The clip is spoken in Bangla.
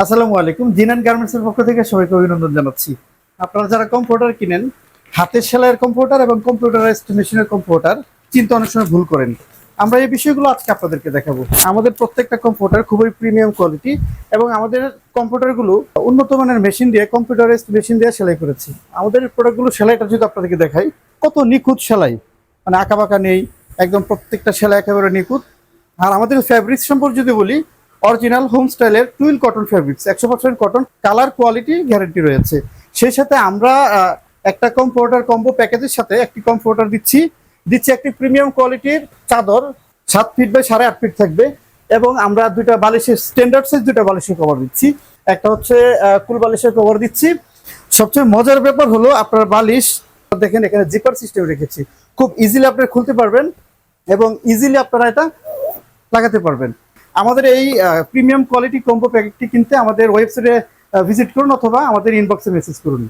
আসসালামু আলাইকুম। জিনান গার্মেন্টস এর পক্ষ থেকে সবাইকে অভিনন্দন জানাচ্ছি। আপনারা যারা কম্পিউটার কিনেন, হাতের সেলাইয়ের কম্পিউটার এবং কম্পিউটারাইজড মেশিনের কম্পিউটার চিন্তা অনেক সময় ভুল করেন। আমরা এই বিষয়গুলো আজকে আপনাদেরকে দেখাবো। আমাদের প্রত্যেকটা কম্পিউটার খুবই প্রিমিয়াম কোয়ালিটি এবং আমাদের কম্পিউটারগুলো উন্নত মানের মেশিন দিয়ে, কম্পিউটারাইজড মেশিন দিয়ে সেলাই করেছি। আমাদের প্রোডাক্টগুলো সেলাইটা যদি আপনাদেরকে দেখাই, কত নিখুঁত সেলাই, মানে আঁকাবাঁকা নেই, একদম প্রত্যেকটা সেলাই একেবারে নিখুঁত। আর আমাদের ফ্যাব্রিক্স সম্পর্কে যদি বলি, অরিজিনাল হোম স্টাইলের twill cotton fabrics, 100% cotton, colour quality guarantee রয়েছে। সেই সাথে আমরা একটা কম্পিউটার কম্বো প্যাকেজের সাথে একটি কম্পিউটার দিচ্ছি একটি প্রিমিয়াম কোয়ালিটির চাদর, 7 ফিট বাই 8.5 ফিট থাকবে। এবং আমরা দুইটা বালিশের স্ট্যান্ডার্ড সাইজ দুইটা বালিশের কভার দিচ্ছি। একটা হচ্ছে কুল বালিশের কভার দিচ্ছি। সবচেয়ে মজার ব্যাপার হলো আপনার বালিশ দেখেন এখানে জিপার সিস্টেম রেখেছি, খুব ইজিলি আপনারা খুলতে পারবেন এবং ইজিলি আপনারা এটা লাগাতে পারবেন। আমাদের এই প্রিমিয়াম কোয়ালিটি কম্বো প্যাকেটটি কিনতে আমাদের ওয়েবসাইটে ভিজিট করুন অথবা আমাদের ইনবক্সে মেসেজ করুন।